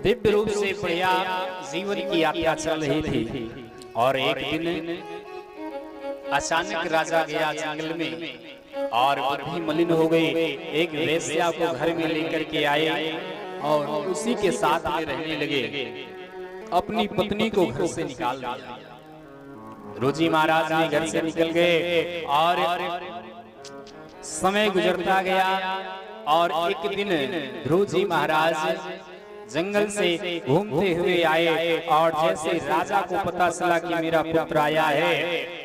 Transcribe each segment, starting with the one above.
दिव्य रूप से बढ़िया जीवन की यात्रा चल रही थी और एक दिन अचानक राजा गया जंगल में और बुद्धि मलिन हो गई। एक वेश्या को घर में लेकर के आए और उसी के साथ में रहने लगे। अपनी पत्नी को घर से निकाल दिया। ध्रुव महाराज भी घर से निकल गए और समय गुजरता गया और एक दिन ध्रुव जी महाराज जंगल से घूमते हुए आए और जैसे राजा को पता चला कि मेरा पुत्र आया है,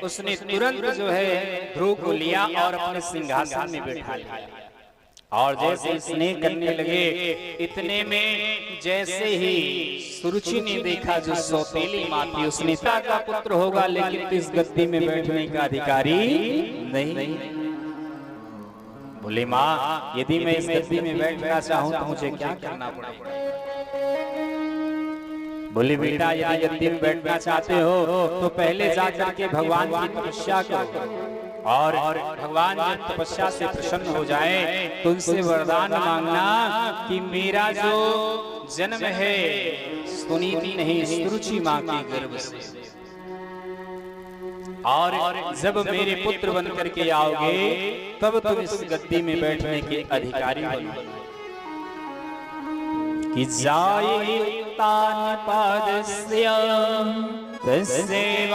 उसने तुरंत जो है ध्रुव को लिया और अपने सिंहासन में बैठा लिया और जैसे स्नेह करने लगे। इतने में जैसे ही सुरुचि ने देखा जो सौतेली माँ थी, उस नेता का पुत्र होगा लेकिन इस गद्दी में बैठने का अधिकारी नहीं। बोले माँ, यदि मैं इस गद्दी में बैठना चाहूं तो मुझे क्या करना पड़ेगा? बोले बेटा, यदि गद्दी में बैठना चाहते हो तो पहले जाकर के भगवान की तपस्या करो और भगवान जब तपस्या से प्रसन्न हो जाए तो उनसे वरदान मांगना कि मेरा जो जन्म है सुनीति नहीं सुरुचि माँ के गर्भ से, और जब मेरे पुत्र बन करके आओगे तब तुम इस गद्दी में बैठने के अधिकारी बनोगे। कि जाये तान पादस्य तस्सेवानुग्रहेण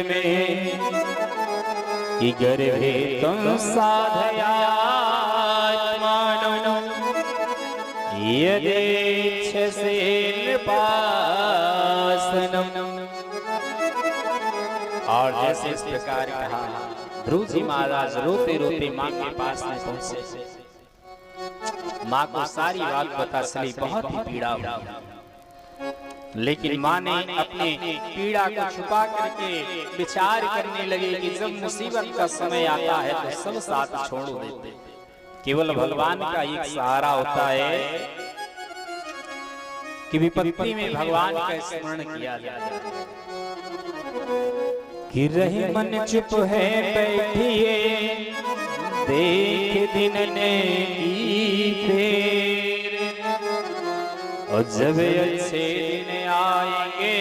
में कि गर्भे तुम साधयात्मानं यदेच्छसे नृपासनम्। और जैसे इस प्रकार कहा, ध्रुव जी महाराज रोते रोते माँ के पास में पहुंचे। माँ को सारी बात पता चली, बहुत ही पीड़ा हुई, लेकिन माँ ने अपने पीड़ा को छुपा करके विचार करने लगे कि जब मुसीबत का समय आता है तो सब साथ छोड़ देते, केवल भगवान का एक सहारा होता है कि विपत्ति में भगवान का स्मरण किया जाए। कि रही मन चुप है बैठिए देख दिन ने की फेर, और जब अच्छे दिन आएंगे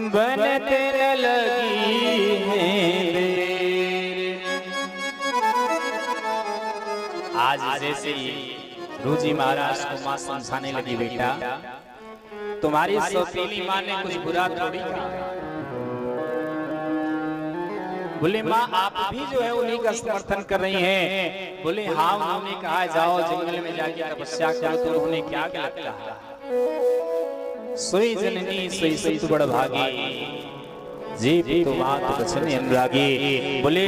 बनते न लगी है देर। आज जैसे ध्रुव जी महाराज को माँ समझाने लगी, बेटा तुम्हारी सौतेली माँ ने कुछ बुरा थोड़ी कहा। बोले माँ, आप भी जो है उन्हीं का समर्थन कर रही हैं। बोले हाँ, उन्होंने कहा जाओ जंगल में जाके तपस्या करो, तो उन्होंने क्या गलत कहा? सोई जननी सोई सुत बड़ भागी जी तो मात बचन अनुरागी। बोले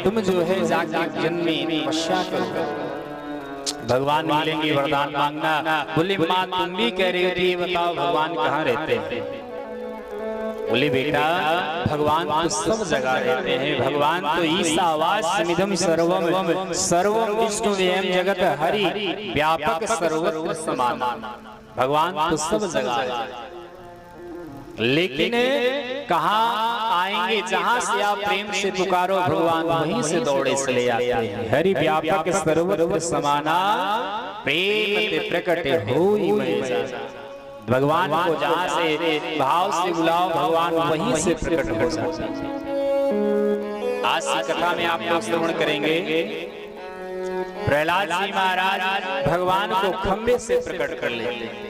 तुम जो है जाके जन्म में तपस्या करो, भगवान मिलेंगे, वरदान मांगना। बोले माँ, तुम भी कह रही थी, बताओ भगवान कहाँ रहते हैं? बोले बेटा, भगवान तो सब जगह रहते हैं। भगवान तो ईशावास्यमिदं सर्वम सर्वम विष्णुमेव जगत हरि व्यापक सर्वत्र समान। भगवान तो सब जगह है, लेकिन कहाँ आएंगे? जहाँ से आप प्रेम से पुकारो भगवान वहीं से दौड़े चले आते हैं। हरि व्यापक सर्वत्र समाना प्रेम ते प्रकट होई मैं जाना। भगवान को जहाँ से भाव से बुलाओ भगवान वहीं से प्रकट हो जाता है। आज की कथा में आप लोग श्रवण करेंगे, प्रहलाद जी महाराज भगवान को खंबे से प्रकट कर लेते हैं।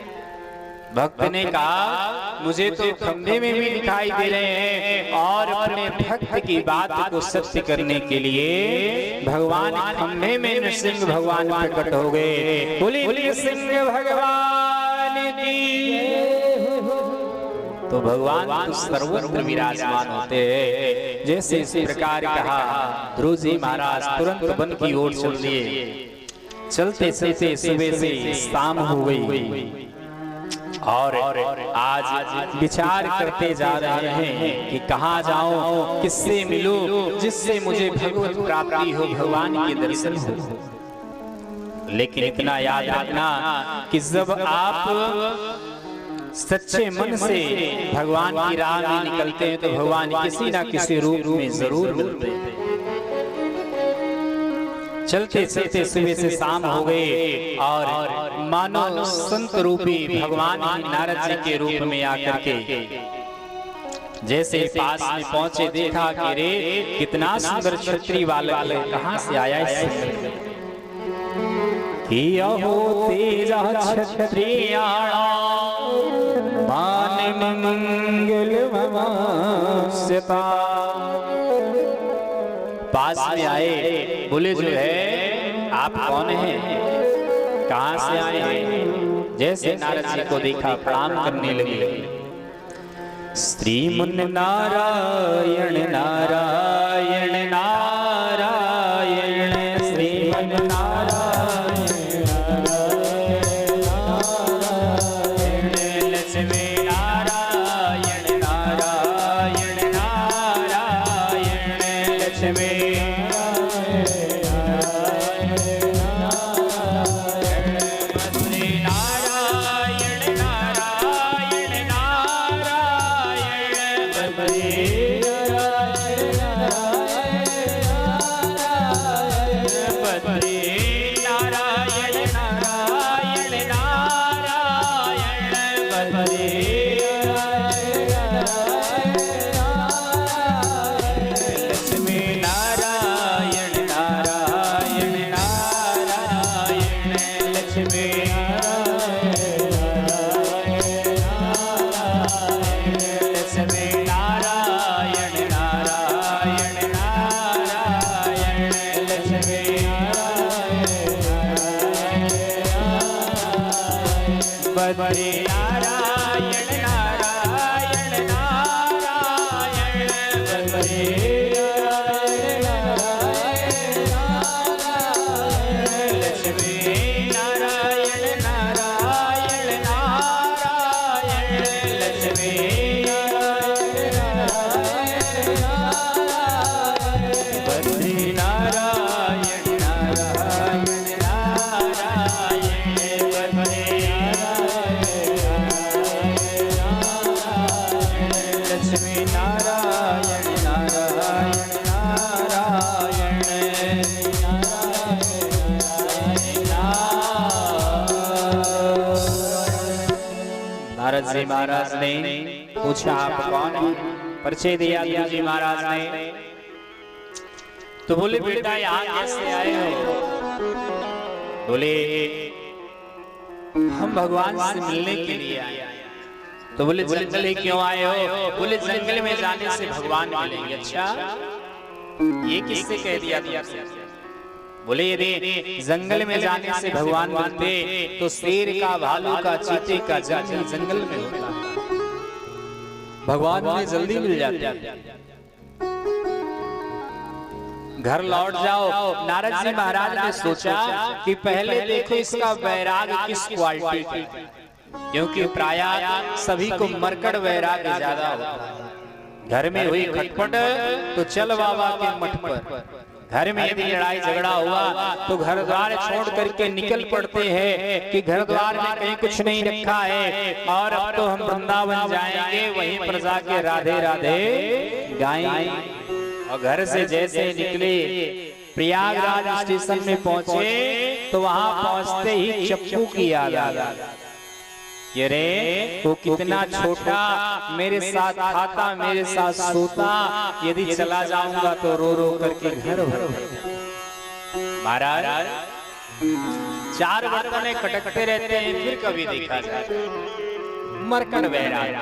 भक्त ने कहा, मुझे तो खंबे में भी दिखाई दे रहे हैं, और अपने भक्त की बात को सत्य करने के लिए भगवान खंबे में नृसिंह भगवान प्रकट हो गए। बोलिए नृसिंह भगवान की। तो भगवान तो सर्वत्र विराजमान होते हैं। जैसे इस प्रकार कहा, ध्रुव जी महाराज तुरंत वन की ओर चल दिए। चलते चलते सुबह से शाम हो गई और आज विचार करते जा रहे हैं कि कहाँ जाऊं, किससे मिलूं, जिससे मुझे भगवत प्राप्ति हो, भगवान के दर्शन हो। लेकिन इतना याद रखना कि जब आप सच्चे मन से भगवान की राह में निकलते हैं तो भगवान किसी ना किसी रूप में जरूर मिलते हैं। चलते चलते सुबह से शाम हो गए और मानो संत रूपी भगवान ही नारद जी के रूप में आकर के जैसे पास में पहुंचे, देखा कि रे कितना सुंदर छतरी वाला कहां से आया इस किया हो तेजा छत्रियाणा मान मंगल ममास्यता। पास में आए, बोले जो है आप कौन हैं, कहां से आए हैं। जैसे नारद जी को देखा प्रणाम करने लगे। श्रीमन नारायण नारायण नारायण श्रीमन नारायण नारायण लक्ष्मी नारायण नारायण नारायण लक्ष्मी बदरी नारायण नारायण नारायण बदरी लक्ष्मी नारायण नारायण नारायण लक्ष्मी बदरी नारायण नारायण नारायण बदरी लक्ष्मी नारायण नारायण नारायण नारद जी महाराज ने पूछा आप कौन हैं, परिचय दिया जी महाराज ने। तो बोले बेटा यहाँ कैसे आए हो। बोले हम भगवान से मिलने के लिए आए। तो बोले जंगल ही क्यों आए हो। बोले जंगल में जाने से भगवान मिलेंगे। अच्छा ये किससे कह दिया तुमसे। बोले यदि जंगल में जाने से भगवान मिलते तो शेर का, भालू का, चीते का जन्म जंगल में होता, भगवान में जल्दी मिल जाते। घर लौट जाओ। नारद जी महाराज ने सोचा कि पहले देखो इसका वैराग्य किस क्वालिटी का, क्योंकि प्रायः सभी को मरकड़ वैराग्य ज्यादा होता है। घर में हुई खटपट तो चल बाबा के मठ पर। घर में यदि लड़ाई झगड़ा हुआ तो घर द्वार छोड़ करके निकल पड़ते हैं कि घर द्वार में कहीं कुछ नहीं रखा है और अब तो हम वृंदावन जाएंगे, वहीं पर जाके राधे राधे गाएंगे। और घर से जैसे निकले प्रयागराज स्टेशन में पहुंचे तो वहां पहुंचते ही चप्पू की याद आ गई। ये रे वो कितना छोटा, मेरे साथ खाता, मेरे साथ सोता, यदि चला जाऊंगा तो रो रो करके घर भर। महाराज 4 बर्तन खटकते रहते हैं, फिर कभी देखा जाए मरकड़ वैराग्य।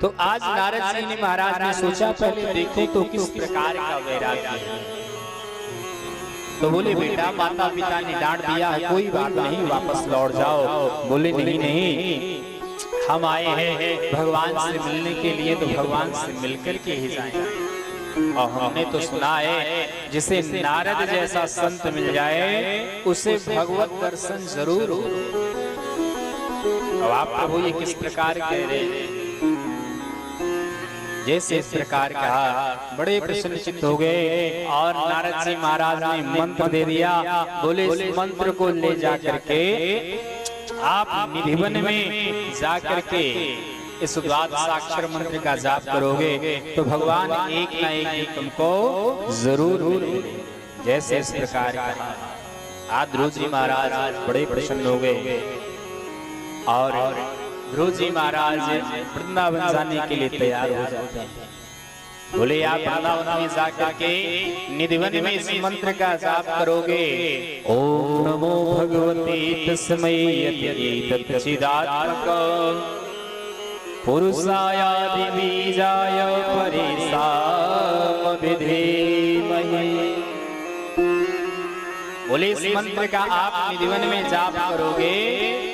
तो आज नारद जी ने महाराज ने सोचा पहले देखो तो किस प्रकार का वैराग्य है। तो बोले बेटा माता पिता ने डांट दिया है, कोई बात नहीं, वापस लौट जाओ। बोले नहीं नहीं, हम आए हैं भगवान से मिलने के लिए, तो भगवान से मिलकर के ही जाएंगे। और हमने तो सुना है जिसे नारद जैसा संत मिल जाए उसे भगवत दर्शन जरूर हो। अब आप प्रभु ये किस प्रकार कह रहे हैं। जैसे इस प्रकार कहा बड़े प्रसन्नचित्त हो गए और नारद जी महाराज ने मंत्र दे दिया। बोले इस मंत्र को ले जाकर के आप निधिवन में जाकर के इस द्वादशाक्षर मंत्र का जाप करोगे तो भगवान एक ना एक दिन तुमको जरूर मिलेंगे। जैसे इस प्रकार कहा। आज ध्रुव जी महाराज बड़े प्रसन्न हो गए और ध्रुव जी महाराज वृंदावन जाने के लिए तैयार हो जाते हैं। बोले आप वृंदावन में जाकर के निधिवन में इस मंत्र का जाप करोगे, ओम नमो भगवते तस्मै यत् चिदात्मक पुरुषाय बीजाय परेशान विधेमहि। बोले इस मंत्र का आप निधिवन में जाप करोगे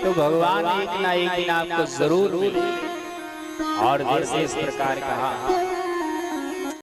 तो भगवान एक ना एक दिन आपको जरूर मिले। और जैसे इस प्रकार कहा